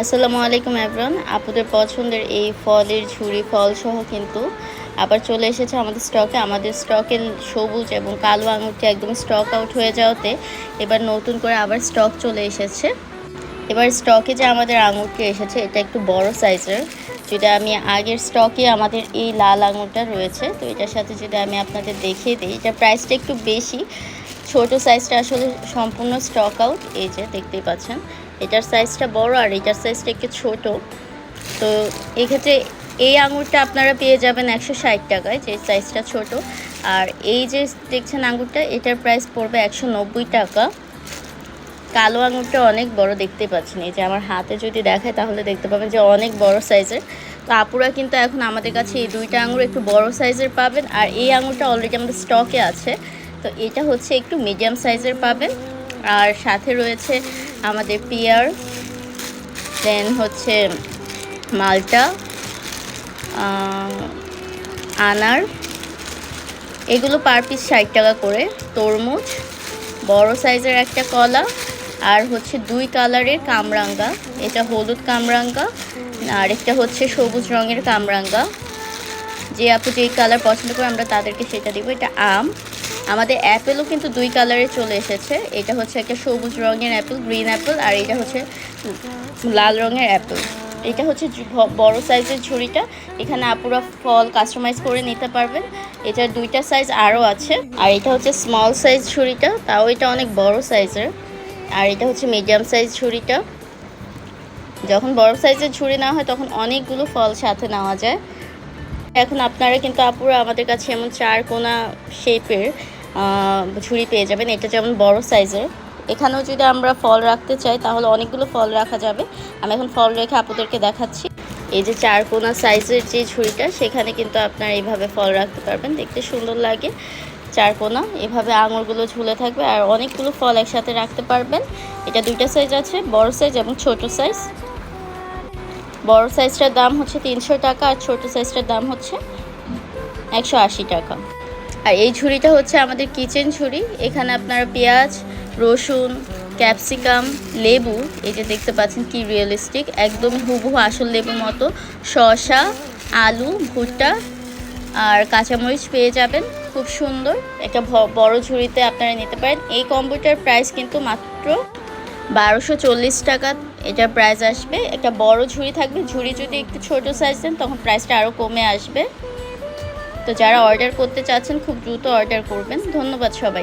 আসসালামু আলাইকুম এভরিওয়ান। আপুদের পছন্দের এই ফলের ঝুড়ি ফল সহ কিন্তু আবার চলে এসেছে আমাদের স্টকে। আমাদের স্টকে সবুজ এবং কালো আঙুরটি একদম স্টক আউট হয়ে যাওয়াতে এবার নতুন করে আবার স্টক চলে এসেছে। এবার স্টকে যে আমাদের আঙুরটি এসেছে এটা একটু বড় সাইজের। যদি আমি আগের স্টকে আমাদের এই লাল আঙুরটা রয়েছে, তো এটার সাথে যদি আমি আপনাদের দেখিয়ে দিই, এটা প্রাইসটা একটু বেশি। ছোট সাইজটা আসলে সম্পূর্ণ স্টক আউট। এই যে দেখতেই পাচ্ছেন, এটার সাইজটা বড় আর এটার সাইজটা একটু ছোট। তো এক্ষেত্রে এই আঙুরটা আপনারা পেয়ে যাবেন 160 টাকায়, যে সাইজটা ছোট। আর এই যে দেখছেন আঙুরটা, এটার প্রাইস পড়বে 190 টাকা। কালো আঙুরটা অনেক বড়, দেখতে পাচ্ছেন। এই যে আমার হাতে যদি দেখায় তাহলে দেখতে পাবেন যে অনেক বড় সাইজের। তো আপুরা কিন্তু এখন আমাদের কাছে এই দুইটা আঙুর একটু বড় সাইজের পাবেন, আর এই আঙুরটা অলরেডি আমাদের স্টকে আছে। তো এটা হচ্ছে একটু মিডিয়াম সাইজের পাবেন। আর সাথে রয়েছে আমাদের পিয়ার, দেন হচ্ছে মালটা, আনার, এগুলো পার পিস 60 টাকা করে। তরমুজ, বড় সাইজের একটা কলা, আর হচ্ছে 2 কালারের কামরাঙ্গা, এটা হলুদ কামরাঙ্গা আর একটা হচ্ছে সবুজ রঙের কামরাঙ্গা। যে আপু যেই কালার পছন্দ করে আমরা তাদেরকে সেটা দিব। এটা আম, আমাদের অ্যাপেলও কিন্তু 2 কালারে চলে এসেছে। এটা হচ্ছে একটা সবুজ রঙের অ্যাপেল, গ্রিন অ্যাপেল, আর এটা হচ্ছে লাল রঙের অ্যাপেল। এটা হচ্ছে বড় সাইজের ঝুড়িটা। এখানে আপুরা ফল কাস্টমাইজ করে নিতে পারবেন। এটার 2টা সাইজ আরও আছে। আর এটা হচ্ছে স্মল সাইজ ঝুড়িটা, তাও এটা অনেক বড় সাইজের। আর এটা হচ্ছে মিডিয়াম সাইজ ঝুড়িটা। যখন বড় সাইজের ঝুড়ি নেওয়া হয় তখন অনেকগুলো ফল সাথে নেওয়া যায়। এখন আপনারা কিন্তু আপুরা আমাদের কাছে এমন 4 কোনা শেপের ঝুড়ি পেয়ে যাবেন। এটা যেমন বড় সাইজের, এখানেও যদি আমরা ফল রাখতে চাই তাহলে অনেকগুলো ফল রাখা যাবে। আমি এখন ফল রেখে আপনাদেরকে দেখাচ্ছি। এই যে 4 কোনা সাইজের যে ঝুড়িটা, সেখানে কিন্তু আপনারা এইভাবে ফল রাখতে পারবেন, দেখতে সুন্দর লাগে। 4 কোনা এভাবে আঙুরগুলো ঝুলে থাকবে আর অনেকগুলো ফল একসাথে রাখতে পারবেন। এটা 2টা সাইজ আছে, বড় সাইজ এবং ছোট সাইজ। বড় সাইজটার দাম হচ্ছে 300 টাকা আর ছোট সাইজটার দাম হচ্ছে 180 টাকা। আর এই ঝুড়িটা হচ্ছে আমাদের কিচেন ঝুড়ি। এখানে আপনারা পেঁয়াজ, রসুন, ক্যাপসিকাম, লেবু, এই যে দেখতে পাচ্ছেন কি রিয়েলিস্টিক, একদম হুবহু আসল লেবুর মতো, শসা, আলু, ভুট্টা আর কাঁচামরিচ পেয়ে যাবেন। খুব সুন্দর একটা বড় ঝুড়িতে আপনারা নিতে পারেন। এই কম্বোটার প্রাইস কিন্তু মাত্র 1240 টাকা এটার প্রাইস আসবে। একটা বড় ঝুড়ি থাকবে, ঝুড়ি যদি একটু ছোট সাইজ দেন তখন প্রাইসটা আরও কমে আসবে। তো যারা অর্ডার করতে চাচ্ছেন খুব দ্রুত অর্ডার করবেন। ধন্যবাদ সবাই।